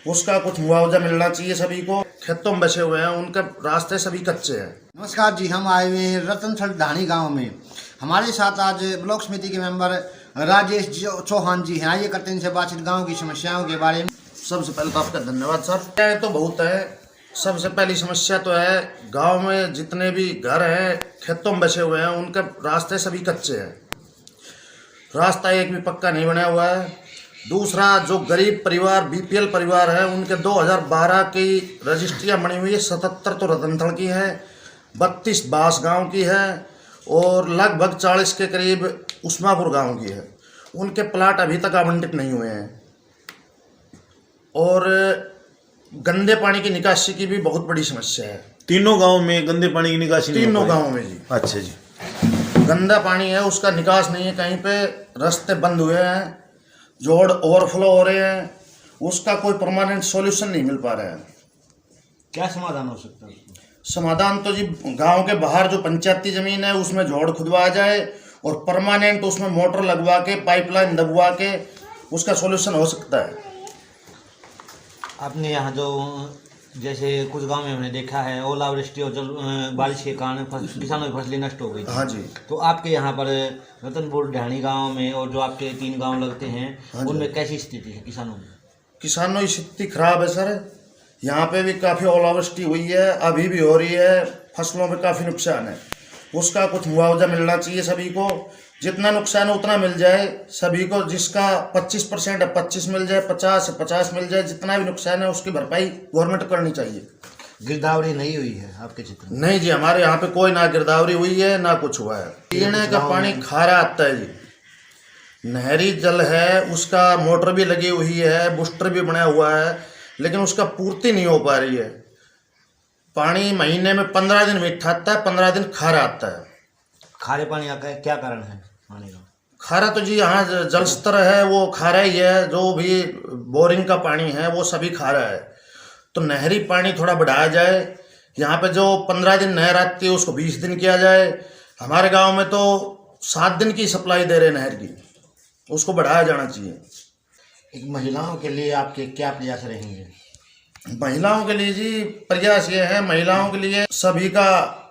उसका कुछ मुआवजा मिलना चाहिए सभी को। खेतों में बसे हुए हैं, उनके रास्ते सभी कच्चे हैं। नमस्कार जी, हम आए हुए हैं रतनथल ढाणी गांव में। हमारे साथ आज ब्लॉक समिति के मेंबर राजेश चौहान जी हैं। आइए करते हैं इनसे बातचीत गांव की समस्याओं के बारे में। सबसे पहले तो आपका धन्यवाद सर। तो बहुत है। सबसे पहली समस्या तो है गांव में जितने भी घर हैं खेतों में बसे हुए हैं, उनके रास्ते सभी कच्चे हैं। रास्ता एक भी पक्का नहीं बना हुआ है। दूसरा, जो गरीब परिवार बीपीएल परिवार है, उनके 2012 की रजिस्ट्रियाँ बनी हुई है। 77 तो रतनथल की है, 32 बास गांव की है और लगभग 40 के करीब उस्मापुर गांव की है। उनके प्लाट अभी तक आवंटित नहीं हुए हैं। और गंदे पानी की निकासी की भी बहुत बड़ी समस्या है। तीनों गांव में गंदे पानी की निकासी नहीं हो तीनों पाई? गाँव में जी। अच्छा जी। गंदा पानी है, उसका निकास नहीं है। कहीं पे रास्ते बंद हुए हैं, जोड़ ओवरफ्लो हो रहे हैं, उसका कोई परमानेंट सॉल्यूशन नहीं मिल पा रहा है। क्या समाधान हो सकता है? समाधान तो जी गांव के बाहर जो पंचायती जमीन है उसमें जोड़ खुदवा जाए और परमानेंट उसमें मोटर लगवा के पाइपलाइन दबवा के उसका सॉल्यूशन हो सकता है। आपने यहाँ जो जैसे कुछ गांव में हमने देखा है ओलावृष्टि और जल बारिश के कारण किसानों की फसलें नष्ट हो गई। हाँ जी। तो आपके यहाँ पर रतनपुर ढाणी गांव में और जो आपके 3 गांव लगते हैं, हाँ उनमें कैसी स्थिति है किसानों में? किसानों की स्थिति खराब है सर। यहाँ पे भी काफ़ी ओलावृष्टि हुई है, अभी भी हो रही है। फसलों में काफ़ी नुकसान है, उसका कुछ मुआवजा मिलना चाहिए सभी को। जितना नुकसान है उतना मिल जाए सभी को। जिसका 25% है 25 मिल जाए, 50 है 50 मिल जाए। जितना भी नुकसान है उसकी भरपाई गवर्नमेंट करनी चाहिए। गिरदावरी नहीं हुई है आपके क्षेत्र में? नहीं जी, हमारे यहाँ पे कोई ना गिरदावरी हुई है ना कुछ हुआ है। पीने का पानी खारा आता है जी। नहरी जल है, उसका मोटर भी लगी हुई है, बूस्टर भी बना हुआ है, लेकिन उसका पूर्ति नहीं हो पा रही है। पानी महीने में 15 दिन मीठा आता है, 15 दिन खारा आता है। खारे पानी का क्या कारण है पानी का? खारा तो जी यहाँ जल स्तर है वो खारा ही है। जो भी बोरिंग का पानी है वो सभी खारा है। तो नहरी पानी थोड़ा बढ़ाया जाए। यहाँ पे जो 15 दिन नहर आती है उसको 20 दिन किया जाए। हमारे गांव में तो 7 दिन की सप्लाई दे रहे हैं नहर की, उसको बढ़ाया जाना चाहिए। एक महिलाओं के लिए आपके क्या प्रयास रहेंगे? महिलाओं के लिए जी प्रयास ये है, महिलाओं के लिए सभी का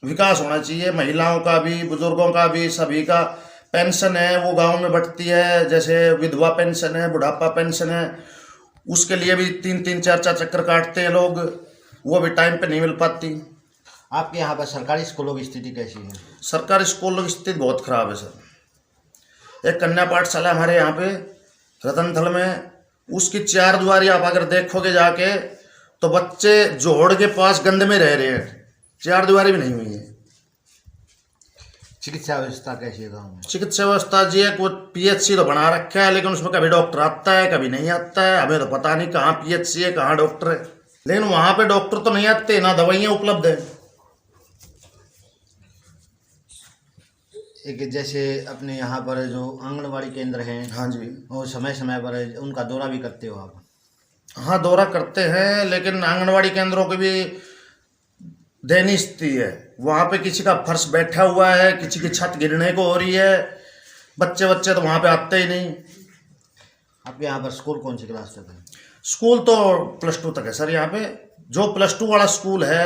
विकास होना चाहिए। महिलाओं का भी, बुजुर्गों का भी, सभी का। पेंशन है वो गांव में बढ़ती है, जैसे विधवा पेंशन है, बुढ़ापा पेंशन है, उसके लिए भी 3-3 4-4 चक्कर काटते हैं लोग, वो भी टाइम पे नहीं मिल पाती। आपके यहाँ पर सरकारी स्कूलों की स्थिति कैसी है? सरकारी स्कूलों की स्थिति बहुत खराब है सर। एक कन्या पाठशाला हमारे यहाँ पे रतनथल में, उसकी 4 दीवारी आप अगर देखोगे जाके तो बच्चे जोड़ के पास गंद में रह रहे हैं। 4 दीवारी भी नहीं हुई है। चिकित्सा व्यवस्था कैसी है गाँव में? चिकित्सा व्यवस्था जी एक वो पीएचसी तो बना रखा है, लेकिन उसमें कभी डॉक्टर आता है कभी नहीं आता है। हमें तो पता नहीं कहाँ पीएचसी है कहाँ डॉक्टर है, लेकिन वहाँ पे डॉक्टर तो नहीं आते, ना दवाइयाँ उपलब्ध है। एक जैसे अपने यहाँ पर जो आंगनबाड़ी केंद्र हैं, हाँ जी। और समय समय पर उनका दौरा भी करते हो आप? हाँ, दौरा करते हैं, लेकिन आंगनबाड़ी केंद्रों की भी दयनीय स्थिति है। वहाँ पे किसी का फर्श बैठा हुआ है, किसी की छत गिरने को हो रही है। बच्चे तो वहाँ पे आते ही नहीं। आपके यहाँ पर स्कूल कौन सी क्लास तक है? स्कूल तो +2 तक है सर। यहाँ पे जो +2 वाला स्कूल है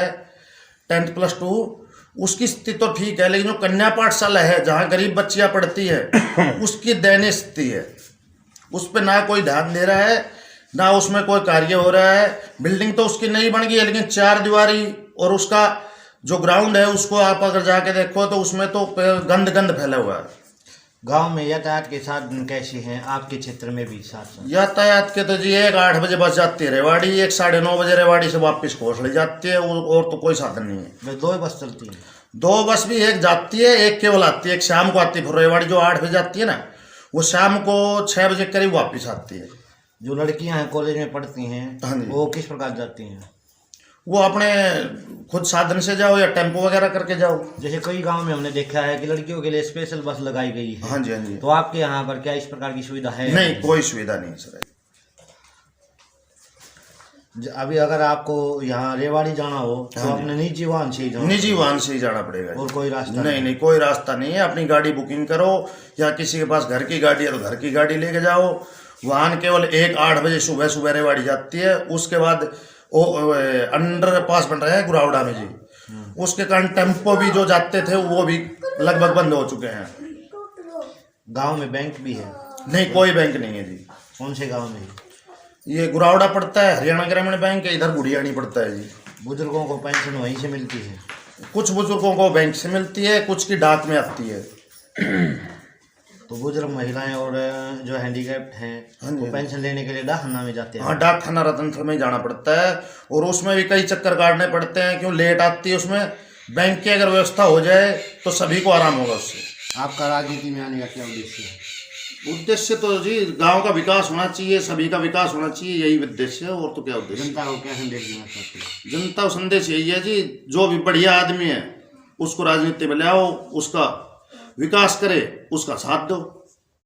10th +2 उसकी स्थिति तो ठीक है, लेकिन जो कन्या पाठशाला है जहाँ गरीब बच्चियाँ पढ़ती है उसकी दयनीय स्थिति है। उस पर ना कोई ध्यान दे रहा है, ना उसमें कोई कार्य हो रहा है। बिल्डिंग तो उसकी नई बन गई है, लेकिन 4 दीवारी और उसका जो ग्राउंड है उसको आप अगर जाके देखो तो उसमें तो गंद फैला हुआ है। गांव में यातायात के साधन कैसे हैं आपके क्षेत्र में भी? साथ यातायात के तो जी एक 8 बजे बस जाती है रेवाड़ी, एक 9:30 बजे रेवाड़ी से वापस घोसले जाती है, और तो कोई साधन नहीं है। 2 बस चलती है? 2 बस भी, एक जाती है एक केवल आती है। एक शाम को आती है, फिर रेवाड़ी जो 8 बजे जाती है ना, वो शाम को 6 बजे करीब वापस आती है। जो लड़कियां हैं कॉलेज में पढ़ती हैं, हाँ जी। वो किस प्रकार जाती हैं? वो अपने खुद साधन से जाओ या टेम्पो वगैरह करके जाओ। जैसे कई गांव में हमने देखा है कि लड़कियों के लिए स्पेशल बस लगाई गई है। हाँ जी, हाँ जी। तो आपके यहाँ पर क्या इस प्रकार की सुविधा है? नहीं, कोई सुविधा नहीं सर। अभी अगर आपको यहाँ रेवाड़ी जाना हो तो अपने निजी वाहन से ही जाना? निजी वाहन से ही जाना पड़ेगा। और कोई रास्ता नहीं, कोई रास्ता नहीं है। अपनी गाड़ी बुकिंग करो, या किसी के पास घर की गाड़ी है तो घर की गाड़ी लेके जाओ, वाहन केवल 8 बजे सुबह सुबह रेवाड़ी जाती है। उसके बाद वो अंडर पास बन रहा है गुरावड़ा में जी, उसके कारण टेम्पो भी जो जाते थे वो भी लगभग बंद हो चुके हैं। गांव में बैंक भी है? नहीं, कोई बैंक नहीं है जी। कौन से गांव में? ये गुरावड़ा पड़ता है, हरियाणा ग्रामीण बैंक है, इधर बुढ़ियानी पड़ता है जी। बुजुर्गों को पेंशन वहीं से मिलती है? कुछ बुजुर्गों को बैंक से मिलती है, कुछ की डाक में आती है। तो बुजुर्ग महिलाएं और जो हैंडीकैप्ड हाँ हैं जी। वो पेंशन लेने के लिए डाकखाना में जाते हैं? हाँ, डाक खाना रतनथल में जाना पड़ता है और उसमें भी कई चक्कर काटने पड़ते हैं, क्यों लेट आती है उसमें। बैंक की अगर व्यवस्था हो जाए तो सभी को आराम होगा उससे। आपका राजनीति में आने का क्या उद्देश्य है? उद्देश्य तो जी गांव का विकास होना चाहिए, सभी का विकास होना चाहिए, यही उद्देश्य है। और तो क्या उद्देश्य? जनता को क्या संदेश देना चाहते हैं? जनता को संदेश यही है जी, जो भी बढ़िया आदमी है उसको राजनीति में ले आओ, उसका विकास करे, उसका साथ दो।